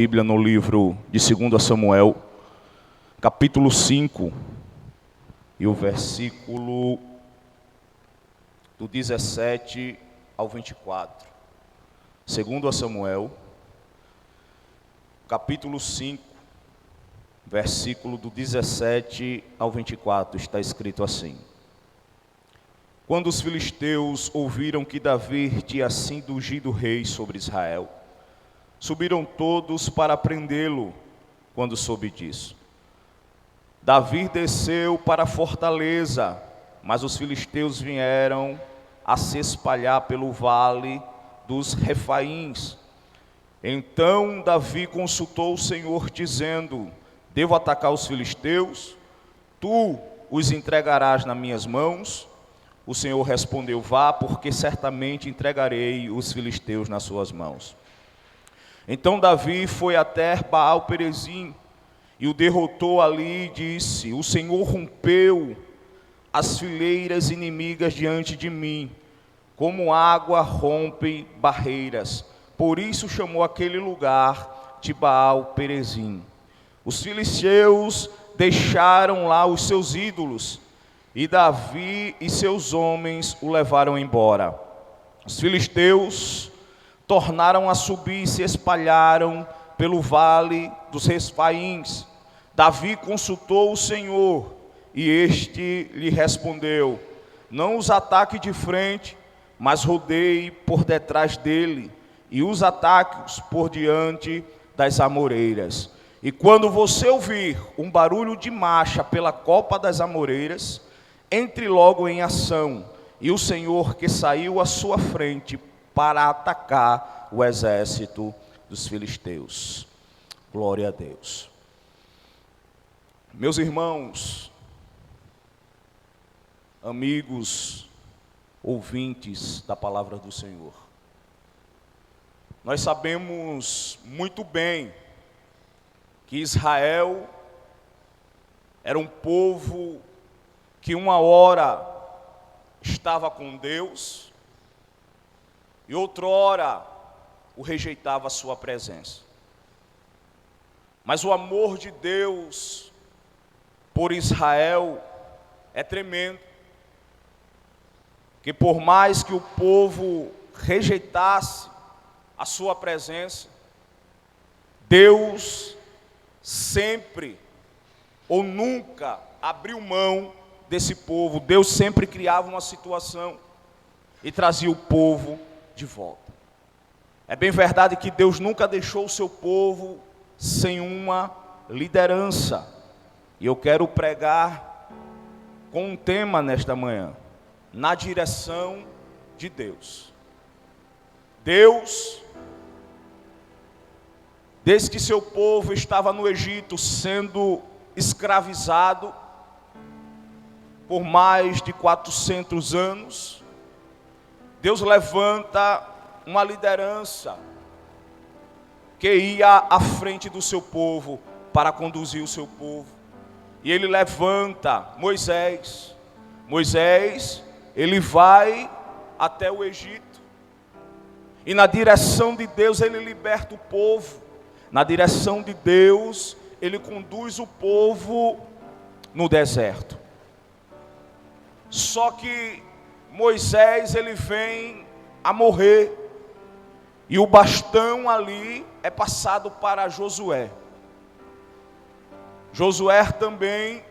Bíblia no livro de 2 Samuel, capítulo 5, e o versículo do 17 ao 24. 2 Samuel, capítulo 5, versículo do 17 ao 24, está escrito assim: Quando os filisteus ouviram que Davi tinha sido ungido rei sobre Israel, subiram todos para prendê-lo. Quando soube disso, Davi desceu para a fortaleza, mas os filisteus vieram a se espalhar pelo vale dos Refaíns. Então Davi consultou o Senhor, dizendo: Devo atacar os filisteus? Tu os entregarás nas minhas mãos? O Senhor respondeu: Vá, porque certamente entregarei os filisteus nas suas mãos. Então Davi foi até Baal-Perazim e o derrotou ali e disse: O Senhor rompeu as fileiras inimigas diante de mim, como água rompe barreiras. Por isso chamou aquele lugar de Baal-Perazim. Os filisteus deixaram lá os seus ídolos, e Davi e seus homens o levaram embora. Os filisteus tornaram a subir e se espalharam pelo vale dos Refaíns. Davi consultou o Senhor, e este lhe respondeu: Não os ataque de frente, mas rodeie por detrás dele, e os ataque por diante das amoreiras. E quando você ouvir um barulho de marcha pela copa das amoreiras, entre logo em ação, e o Senhor que saiu à sua frente para atacar o exército dos filisteus. Glória a Deus. Meus irmãos, amigos, ouvintes da palavra do Senhor, nós sabemos muito bem que Israel era um povo que uma hora estava com Deus e outrora o rejeitava a sua presença. Mas o amor de Deus por Israel é tremendo, que por mais que o povo rejeitasse a sua presença, Deus sempre ou nunca abriu mão desse povo. Deus sempre criava uma situação e trazia o povo de volta. É bem verdade que Deus nunca deixou o seu povo sem uma liderança. E eu quero pregar com um tema nesta manhã: na direção de Deus. Deus, desde que seu povo estava no Egito sendo escravizado por mais de 400 anos, Deus levanta uma liderança que ia à frente do seu povo para conduzir o seu povo. E ele levanta Moisés. Moisés, ele vai até o Egito. E na direção de Deus ele liberta o povo. Na direção de Deus ele conduz o povo no deserto. Só que Moisés, ele vem a morrer, e o bastão ali é passado para Josué. Josué também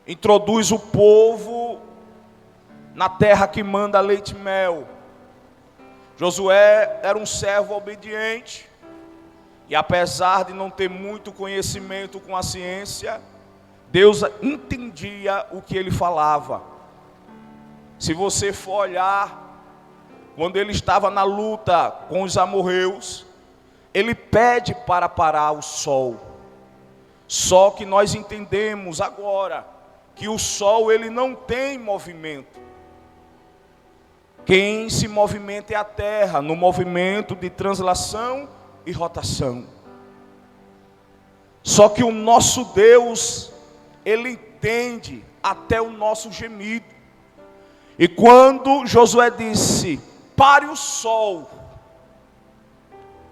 introduz o povo na terra que manda leite e mel. Josué era um servo obediente, e apesar de não ter muito conhecimento com a ciência, Deus entendia o que ele falava. Se você for olhar, quando ele estava na luta com os amorreus, ele pede para parar o sol. Só que nós entendemos agora que o sol ele não tem movimento. Quem se movimenta é a terra, no movimento de translação e rotação. Só que o nosso Deus, ele entende até o nosso gemido. E quando Josué disse: pare o sol,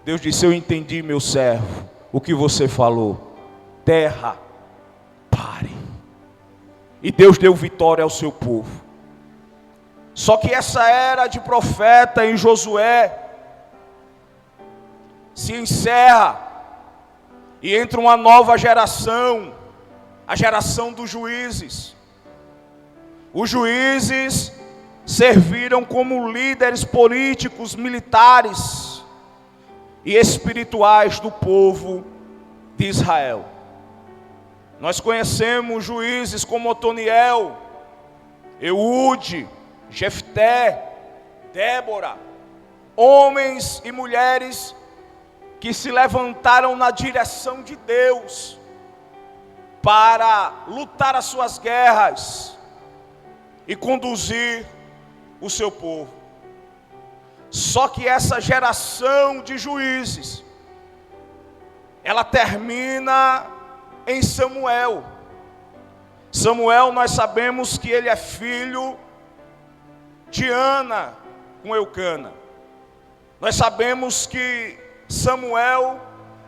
Deus disse: eu entendi, meu servo, o que você falou. Terra, pare. E Deus deu vitória ao seu povo. Só que essa era de profeta em Josué se encerra e entra uma nova geração, a geração dos juízes. Os juízes serviram como líderes políticos, militares e espirituais do povo de Israel. Nós conhecemos juízes como Otoniel, Eude, Jefté, Débora, homens e mulheres que se levantaram na direção de Deus para lutar as suas guerras e conduzir o seu povo. Só que essa geração de juízes, ela termina em Samuel. Samuel, nós sabemos que ele é filho de Ana com Eucana. Nós sabemos que Samuel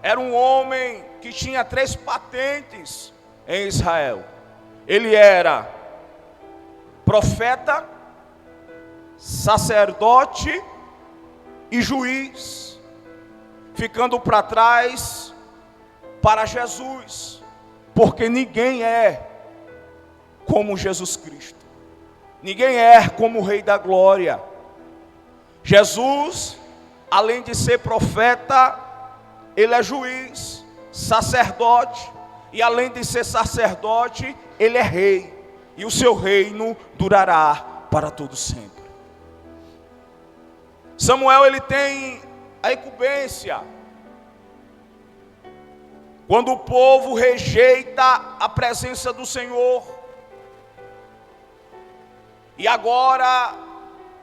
era um homem que tinha 3 patentes em Israel. Ele era profeta, sacerdote e juiz, ficando para trás para Jesus, porque ninguém é como Jesus Cristo, ninguém é como o Rei da Glória. Jesus, além de ser profeta, ele é juiz, sacerdote, e além de ser sacerdote, ele é rei, e o seu reino durará para todo sempre. Samuel, ele tem a incumbência quando o povo rejeita a presença do Senhor. E agora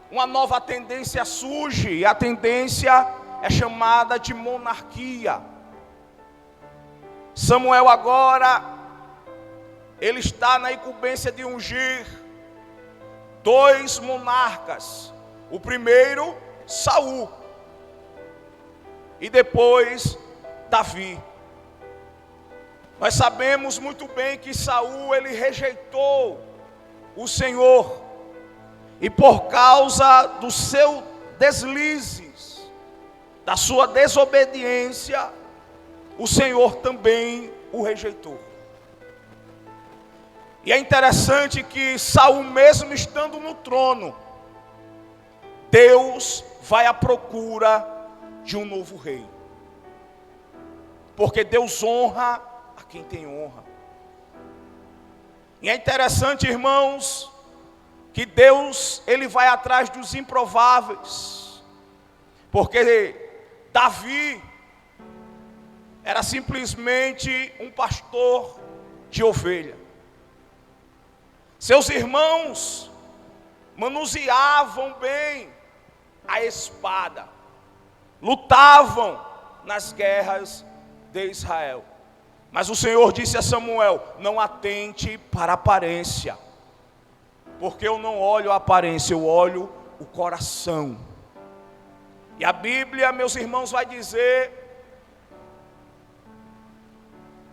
uma nova tendência surge, e a tendência é chamada de monarquia. Samuel agora, ele está na incumbência de ungir 2 monarcas. O primeiro, Saul, e depois Davi. Nós sabemos muito bem que Saul, ele rejeitou o Senhor, e por causa do seu deslizes, da sua desobediência, o Senhor também o rejeitou. E é interessante que Saul, mesmo estando no trono, Deus vai à procura de um novo rei, porque Deus honra a quem tem honra. E é interessante, irmãos, que Deus, ele vai atrás dos improváveis, porque Davi era simplesmente um pastor de ovelha. Seus irmãos manuseavam bem a espada, lutavam nas guerras de Israel. Mas o Senhor disse a Samuel: não atente para a aparência, porque eu não olho a aparência, eu olho o coração. E a Bíblia, meus irmãos, vai dizer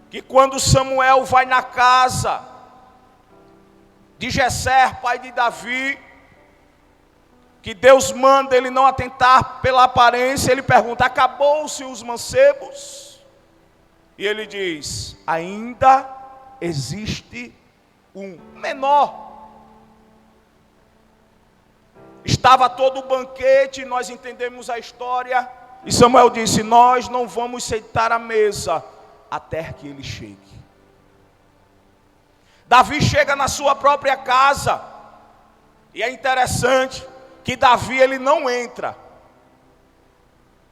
que quando Samuel vai na casa de Jessé, pai de Davi, que Deus manda ele não atentar pela aparência, ele pergunta: acabou-se os mancebos? E ele diz: ainda existe um menor. Estava todo o banquete, nós entendemos a história, e Samuel disse: nós não vamos sentar à mesa até que ele chegue. Davi chega na sua própria casa, e é interessante que Davi, ele não entra,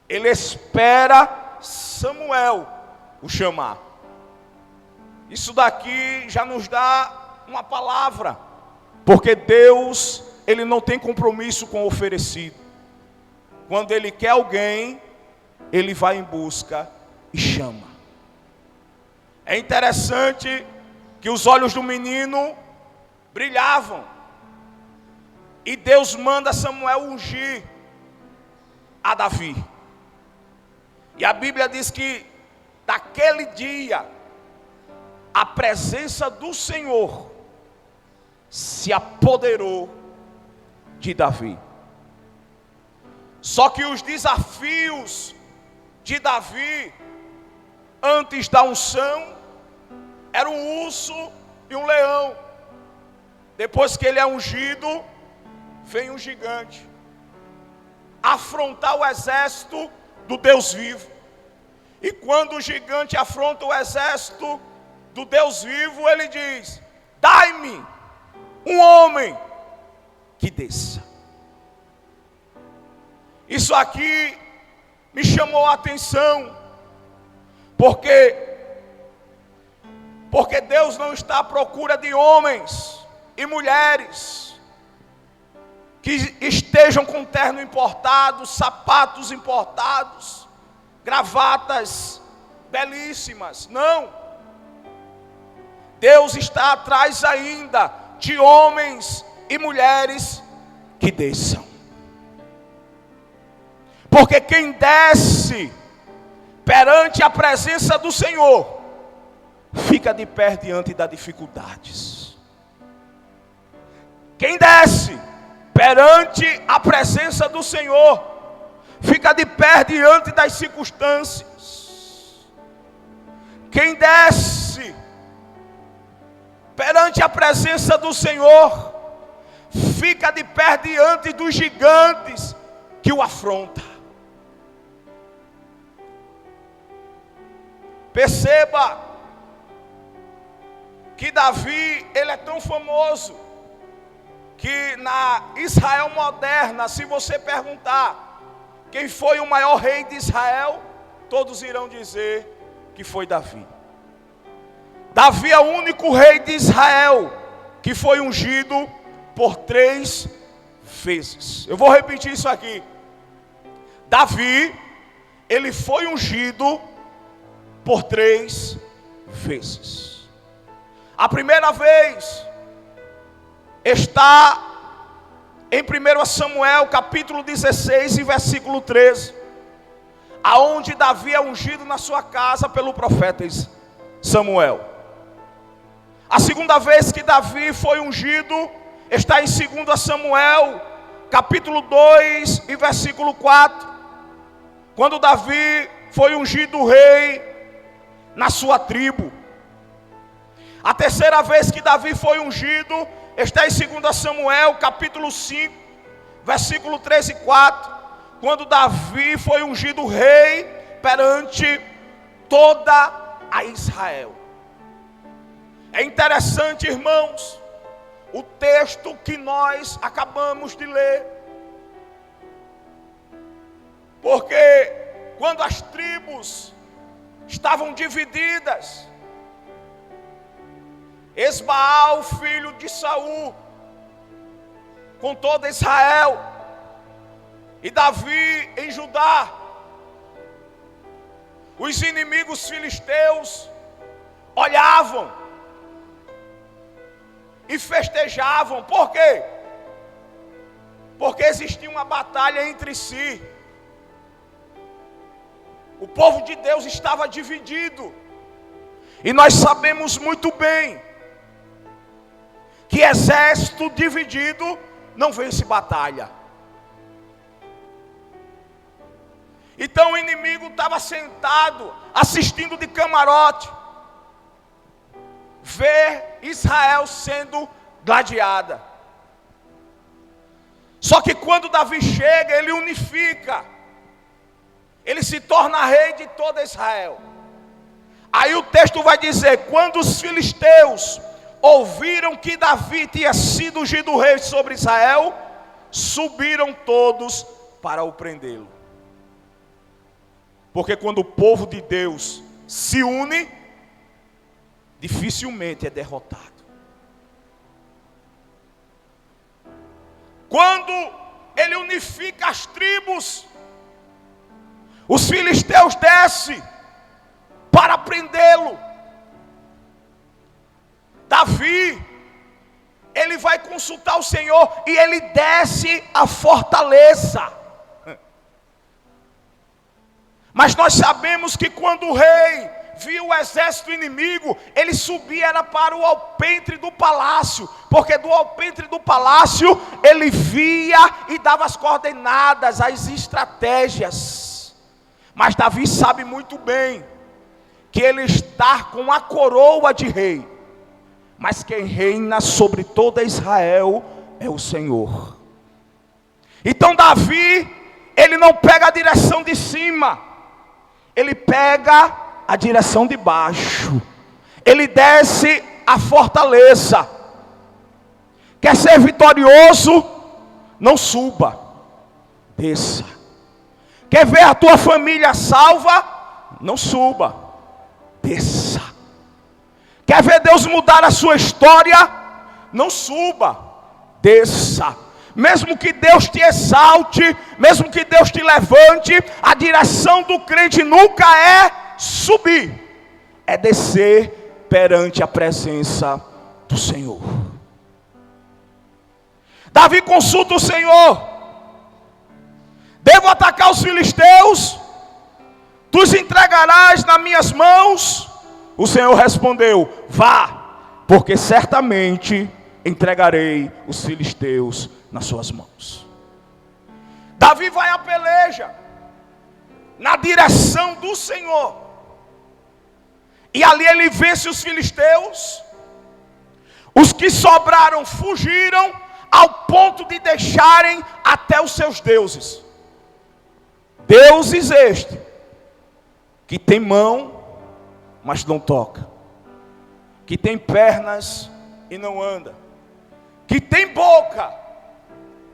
ele espera Samuel o chamar. Isso daqui já nos dá uma palavra, porque Deus, ele não tem compromisso com o oferecido. Quando ele quer alguém, ele vai em busca e chama. É interessante que os olhos do menino brilhavam, e Deus manda Samuel ungir a Davi. E a Bíblia diz que daquele dia a presença do Senhor se apoderou de Davi. Só que os desafios de Davi antes da unção era um urso e um leão. Depois que ele é ungido, vem um gigante afrontar o exército do Deus vivo. E quando o gigante afronta o exército do Deus vivo, ele diz: dai-me um homem que desça. Isso aqui me chamou a atenção, porque Deus não está à procura de homens e mulheres que estejam com terno importado, sapatos importados, gravatas belíssimas. Não. Deus está atrás ainda de homens e mulheres que desçam. Porque quem desce perante a presença do Senhor fica de pé diante das dificuldades. Quem desce perante a presença do Senhor fica de pé diante das circunstâncias. Quem desce perante a presença do Senhor fica de pé diante dos gigantes que o afrontam. Perceba que Davi, ele é tão famoso que na Israel moderna, se você perguntar quem foi o maior rei de Israel, todos irão dizer que foi Davi. Davi é o único rei de Israel que foi ungido por 3 vezes. Eu vou repetir isso aqui. Davi, ele foi ungido por 3 vezes. A primeira vez está em 1 Samuel capítulo 16 e versículo 13, aonde Davi é ungido na sua casa pelo profeta Samuel. A segunda vez que Davi foi ungido está em 2 Samuel capítulo 2 e versículo 4, quando Davi foi ungido rei na sua tribo. A terceira vez que Davi foi ungido está em 2 Samuel capítulo 5, versículo 3 e 4, quando Davi foi ungido rei perante toda a Israel. É interessante, irmãos, o texto que nós acabamos de ler, porque quando as tribos estavam divididas, Esbaal, filho de Saul, com toda Israel, e Davi em Judá, os inimigos filisteus olhavam e festejavam. Por quê? Porque existia uma batalha entre si. O povo de Deus estava dividido. E nós sabemos muito bem que exército dividido não vence batalha. Então o inimigo estava sentado, assistindo de camarote, ver Israel sendo gladiada. Só que quando Davi chega, ele unifica, ele se torna rei de toda Israel. Aí o texto vai dizer: quando os filisteus ouviram que Davi tinha sido ungido rei sobre Israel, subiram todos para o prendê-lo. Porque quando o povo de Deus se une, dificilmente é derrotado. Quando ele unifica as tribos, os filisteus descem para prendê-lo. Davi, ele vai consultar o Senhor e ele desce a fortaleza. Mas nós sabemos que quando o rei viu o exército inimigo, ele subia era para o alpendre do palácio, porque do alpendre do palácio ele via e dava as coordenadas, as estratégias. Mas Davi sabe muito bem que ele está com a coroa de rei, mas quem reina sobre toda Israel é o Senhor. Então Davi, ele não pega a direção de cima, ele pega a direção de baixo. Ele desce a fortaleza. Quer ser vitorioso? Não suba, desça. Quer ver a tua família salva? Não suba, desça. Quer ver Deus mudar a sua história? Não suba, desça. Mesmo que Deus te exalte, mesmo que Deus te levante, a direção do crente nunca é subir, é descer perante a presença do Senhor. Davi consulta o Senhor: devo atacar os filisteus? Tu os entregarás nas minhas mãos? O Senhor respondeu: vá, porque certamente entregarei os filisteus nas suas mãos. Davi vai à peleja na direção do Senhor, e ali ele vence os filisteus. Os que sobraram fugiram ao ponto de deixarem até os seus deuses. Deuses este que tem mão, mas não toca, que tem pernas e não anda, que tem boca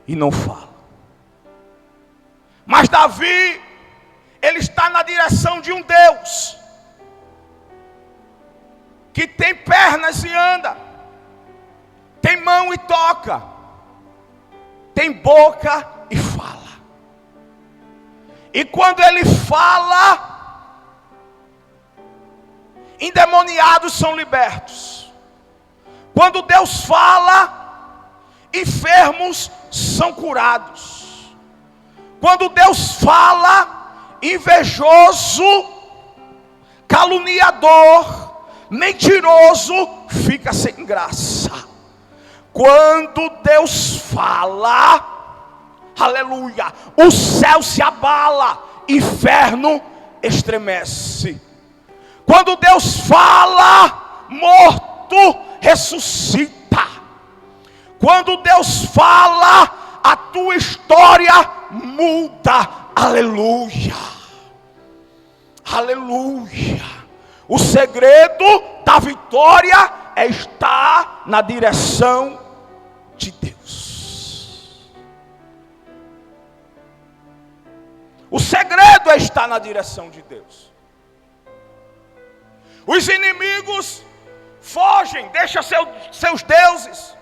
e não fala. Mas Davi, ele está na direção de um Deus que tem pernas e anda, tem mão e toca, tem boca e fala. E quando ele fala, endemoniados são libertos. Quando Deus fala, enfermos são curados. Quando Deus fala, invejoso, caluniador, mentiroso fica sem graça. Quando Deus fala, aleluia, o céu se abala, inferno estremece. Quando Deus fala, morto ressuscita. Quando Deus fala, a tua história muda. Aleluia, aleluia. O segredo da vitória é estar na direção de Deus. O segredo é estar na direção de Deus. Os inimigos fogem, deixam seus deuses.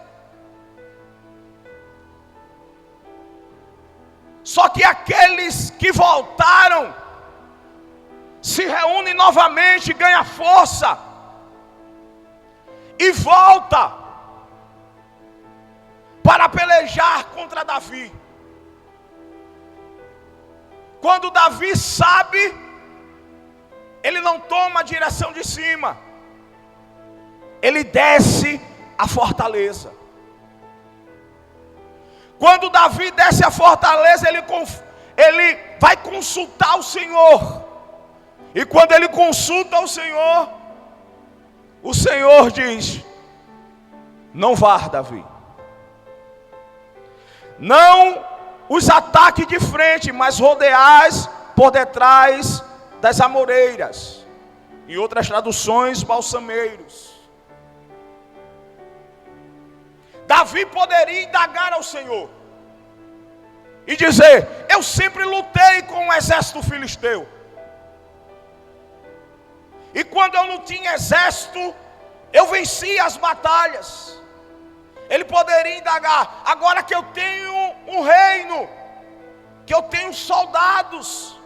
Só que aqueles que voltaram se reúnem novamente, ganham força e volta para pelejar contra Davi. Quando Davi sabe, ele não toma a direção de cima, ele desce a fortaleza. Quando Davi desce a fortaleza, ele vai consultar o Senhor. E quando ele consulta o Senhor diz: não vá, Davi, não os ataque de frente, mas rodeais por detrás das amoreiras. Em outras traduções, balsameiros. Davi poderia indagar ao Senhor e dizer: eu sempre lutei com o exército filisteu, e quando eu não tinha exército, eu vencia as batalhas. Ele poderia indagar: agora que eu tenho um reino, que eu tenho soldados,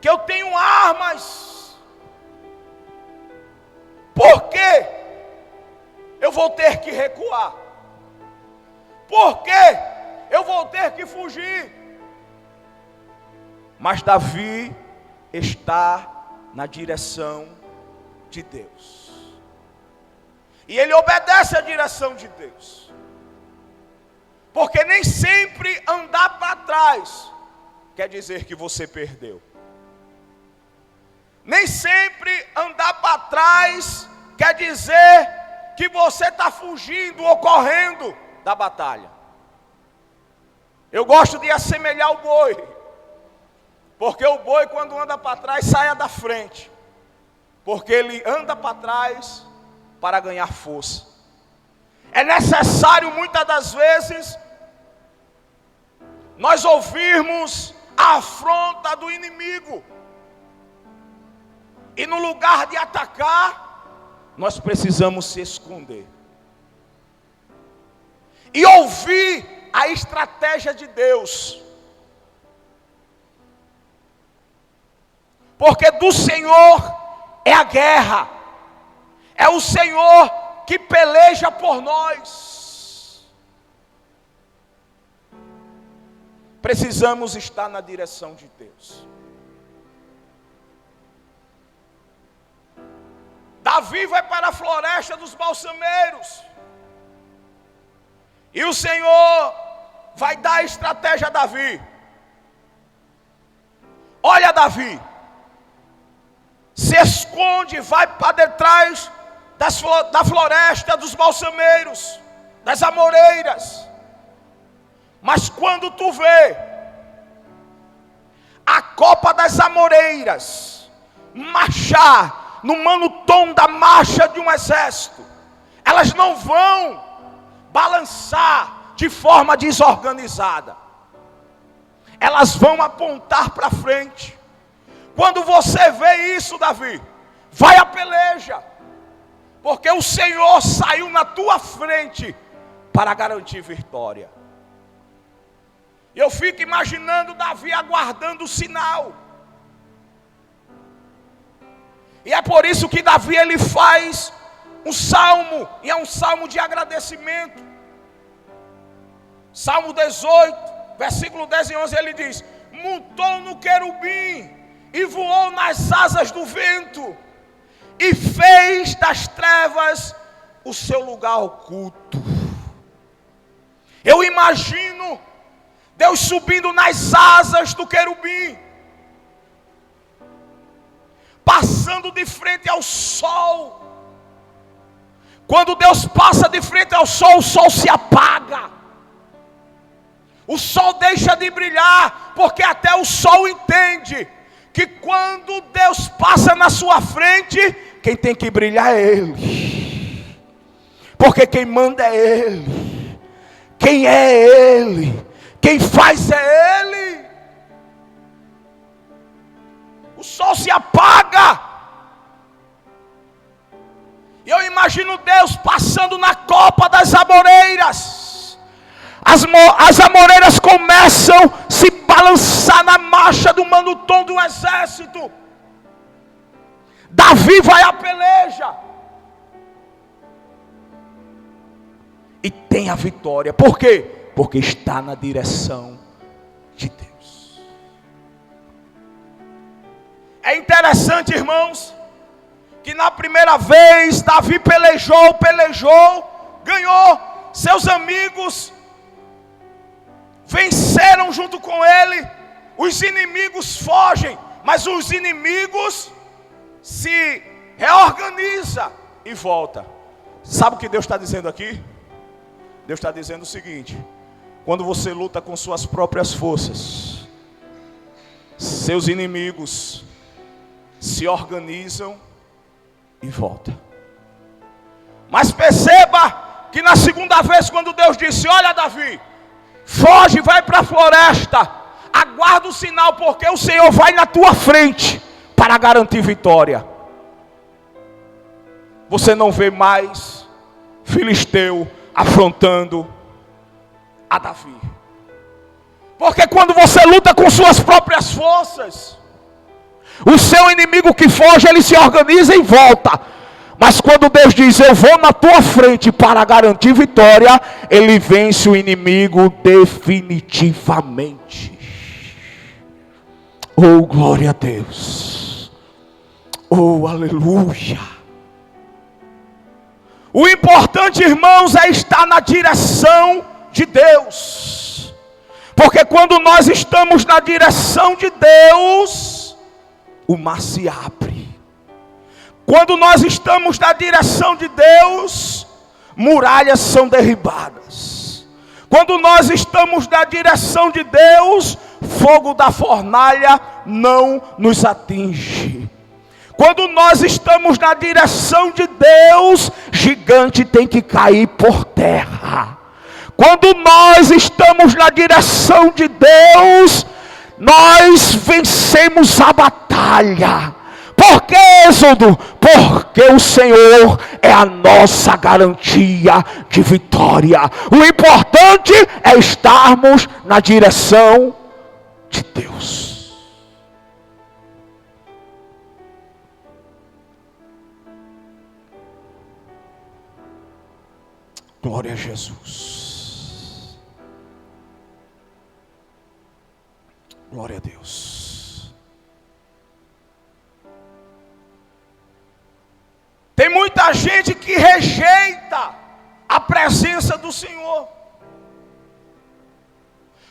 que eu tenho armas, por que eu vou ter que recuar? Por que eu vou ter que fugir? Mas Davi está na direção de Deus. E ele obedece à direção de Deus. Porque nem sempre andar para trás quer dizer que você perdeu. Nem sempre andar para trás quer dizer que você está fugindo ou correndo da batalha. Eu gosto de assemelhar o boi, porque o boi, quando anda para trás, saia da frente, porque ele anda para trás para ganhar força. É necessário muitas das vezes nós ouvirmos a afronta do inimigo, e no lugar de atacar, nós precisamos se esconder e ouvir a estratégia de Deus. Porque do Senhor é a guerra, é o Senhor que peleja por nós. Precisamos estar na direção de Deus. Davi vai para a floresta dos balsameiros, e o Senhor vai dar a estratégia a Davi. Olha, Davi, se esconde, vai para detrás da floresta dos balsameiros, das amoreiras. Mas quando tu vê a copa das amoreiras marchar no monotom da marcha de um exército, elas não vão balançar de forma desorganizada, elas vão apontar para frente. Quando você vê isso, Davi, vai à peleja, porque o Senhor saiu na tua frente para garantir vitória. Eu fico imaginando Davi aguardando o sinal. E é por isso que Davi, ele faz um salmo, e é um salmo de agradecimento. Salmo 18, versículo 10 e 11, ele diz: montou no querubim e voou nas asas do vento, e fez das trevas o seu lugar oculto. Eu imagino Deus subindo nas asas do querubim, passando de frente ao sol. Quando Deus passa de frente ao sol, o sol se apaga, o sol deixa de brilhar, porque até o sol entende que quando Deus passa na sua frente, quem tem que brilhar é Ele, porque quem manda é Ele, quem é Ele, quem faz é Ele. O sol se apaga, e eu imagino Deus passando na copa das amoreiras. As amoreiras começam a se balançar na marcha do monotom do exército. Davi vai à peleja e tem a vitória. Por quê? Porque está na direção de Deus. É interessante, irmãos, que na primeira vez Davi pelejou, ganhou. Seus amigos venceram junto com ele. Os inimigos fogem, mas os inimigos se reorganizam e voltam. Sabe o que Deus está dizendo aqui? Deus está dizendo o seguinte: quando você luta com suas próprias forças, seus inimigos se organizam e voltam. Mas perceba que na segunda vez, quando Deus disse: olha, Davi, foge, vai para a floresta, aguarda o sinal, porque o Senhor vai na tua frente para garantir vitória. Você não vê mais filisteu afrontando a Davi, porque quando você luta com suas próprias forças, o seu inimigo que foge, ele se organiza e volta. Mas quando Deus diz: eu vou na tua frente para garantir vitória, ele vence o inimigo definitivamente. Oh, glória a Deus. Oh, aleluia. O importante, irmãos, é estar na direção de Deus. Porque quando nós estamos na direção de Deus, o mar se abre. Quando nós estamos na direção de Deus, muralhas são derribadas. Quando nós estamos na direção de Deus, fogo da fornalha não nos atinge. Quando nós estamos na direção de Deus, gigante tem que cair por terra. Quando nós estamos na direção de Deus, nós vencemos a batalha. Por que, Êxodo? Porque o Senhor é a nossa garantia de vitória. O importante é estarmos na direção de Deus. Glória a Jesus. Glória a Deus. Tem muita gente que rejeita a presença do Senhor.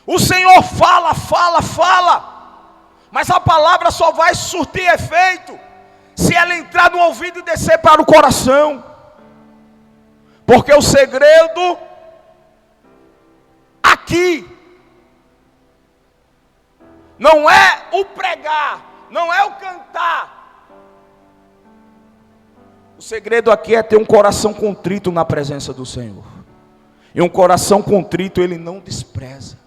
O Senhor fala, mas a palavra só vai surtir efeito se ela entrar no ouvido e descer para o coração. Porque o segredo aqui não é o pregar, não é o cantar. O segredo aqui é ter um coração contrito na presença do Senhor. E um coração contrito Ele não despreza.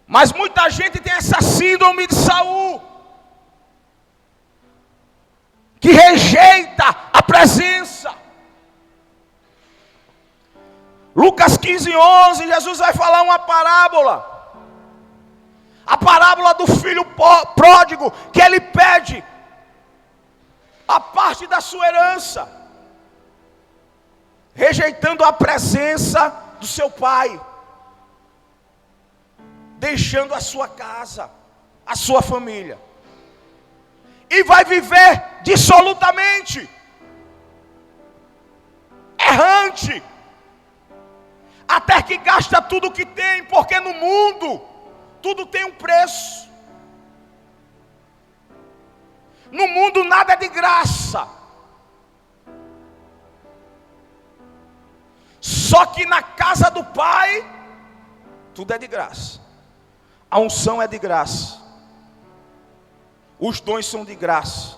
Mas muita gente tem essa síndrome de Saul, que rejeita a presença. Lucas 15:11, Jesus vai falar uma parábola. A parábola do filho pródigo, que ele pede a parte da sua herança, rejeitando a presença do seu pai, deixando a sua casa, a sua família, e vai viver dissolutamente, errante, até que gasta tudo que tem, porque no mundo tudo tem um preço. No mundo nada é de graça. Só que na casa do Pai tudo é de graça. A unção é de graça. Os dons são de graça.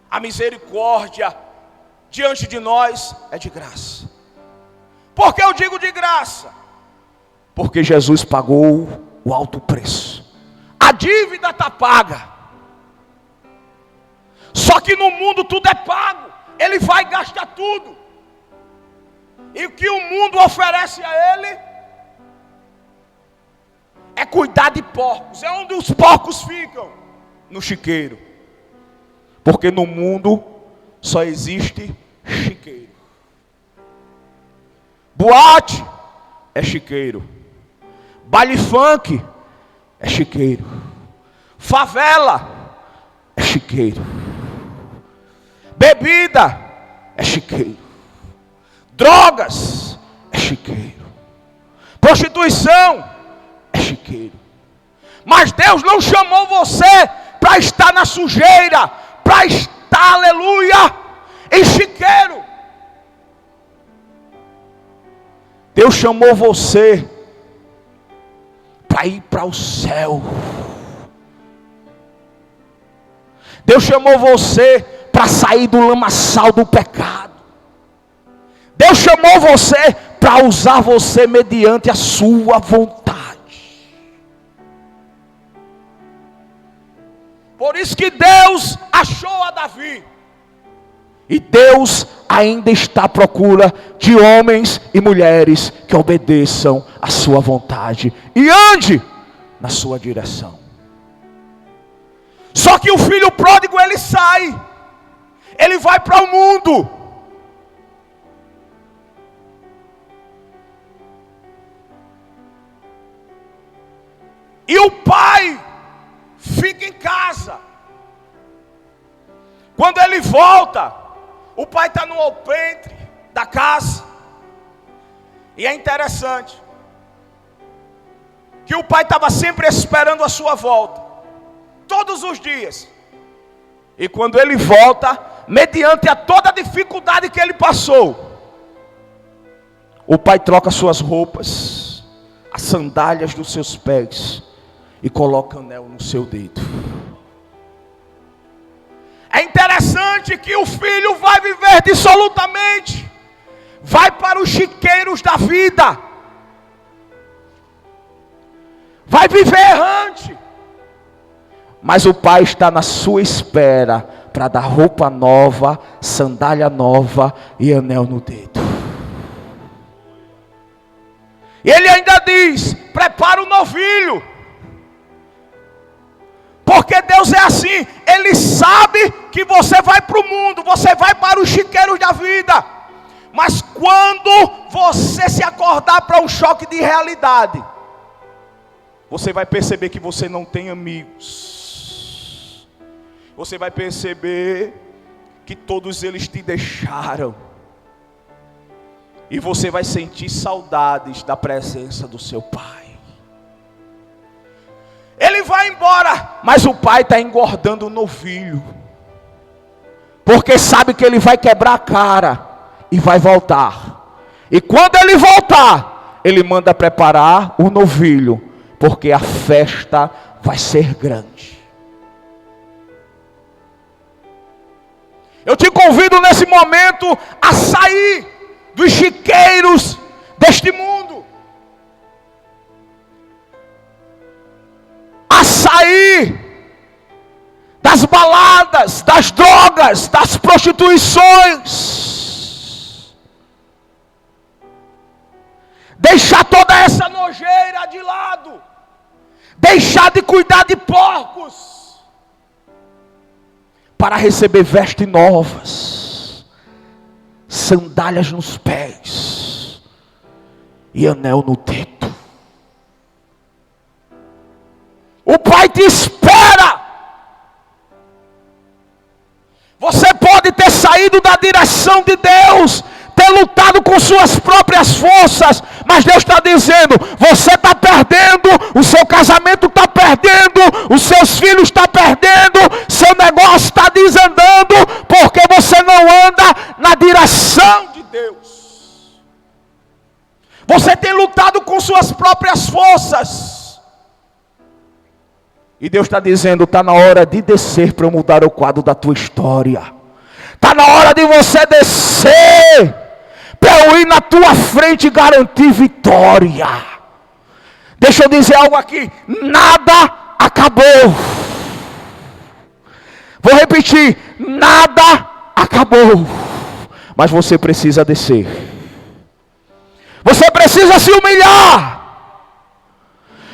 A misericórdia diante de nós é de graça. Por que eu digo de graça? Porque Jesus pagou o alto preço. A dívida está paga. Só que no mundo tudo é pago. Ele vai gastar tudo. E o que o mundo oferece a ele é cuidar de porcos. É onde os porcos ficam? No chiqueiro. Porque no mundo só existe chiqueiro. Boate é chiqueiro. Baile funk é chiqueiro. Favela é chiqueiro. Bebida é chiqueiro. Drogas é chiqueiro. Prostituição é chiqueiro. Mas Deus não chamou você para estar na sujeira, para estar, aleluia, em chiqueiro. Deus chamou você para ir para o céu. Deus chamou você para sair do lamaçal do pecado. Deus chamou você para usar você mediante a sua vontade. Por isso que Deus achou a Davi. E Deus ainda está à procura de homens e mulheres que obedeçam a sua vontade e ande na sua direção. Só que o filho pródigo, ele sai, ele vai para o mundo. E o pai fica em casa. Quando ele volta, o pai está no alpendre da casa. E é interessante que o pai estava sempre esperando a sua volta, todos os dias. E quando ele volta, mediante a toda a dificuldade que ele passou, o pai troca suas roupas, as sandálias dos seus pés e coloca anel no seu dedo. É interessante que o filho vai viver dissolutamente, vai para os chiqueiros da vida, vai viver errante, mas o pai está na sua espera para dar roupa nova, sandália nova e anel no dedo. E ele ainda diz: prepara o novilho, porque Deus é assim, Ele sabe que você vai para o mundo, você vai para os chiqueiros da vida, mas quando você se acordar para um choque de realidade, você vai perceber que você não tem amigos, você vai perceber que todos eles te deixaram, e você vai sentir saudades da presença do seu pai. Ele vai embora, mas o pai está engordando o novilho, porque sabe que ele vai quebrar a cara e vai voltar. E quando ele voltar, ele manda preparar o novilho, porque a festa vai ser grande. Eu te convido nesse momento a sair dos chiqueiros deste mundo, a sair das baladas, das drogas, das prostituições, deixar toda essa nojeira de lado, deixar de cuidar de porcos, para receber vestes novas, sandálias nos pés e anel no dedo. O pai te espera. Você pode ter saído da direção de Deus, ter lutado com suas próprias forças, mas Deus está dizendo: você está perdendo, o seu casamento está perdendo, os seus filhos estão perdendo, seu negócio está desandando, porque você não anda na direção de Deus. Você tem lutado com suas próprias forças, e Deus está dizendo: está na hora de descer para eu mudar o quadro da tua história. Está na hora de você descer para eu ir na tua frente e garantir vitória. Deixa eu dizer algo aqui: nada acabou. Vou repetir: nada acabou. Mas você precisa descer. Você precisa se humilhar.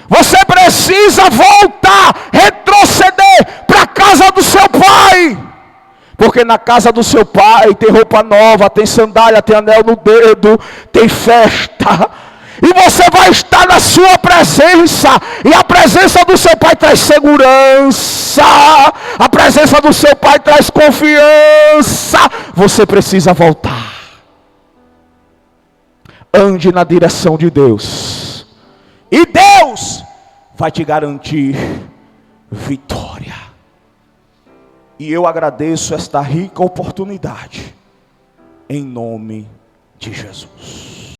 Você precisa voltar, retroceder para a casa do seu pai. Porque na casa do seu pai tem roupa nova, tem sandália, tem anel no dedo, tem festa. E você vai estar na sua presença. E a presença do seu pai traz segurança. A presença do seu pai traz confiança. Você precisa voltar. Ande na direção de Deus. E Deus vai te garantir vitória. E eu agradeço esta rica oportunidade, em nome de Jesus.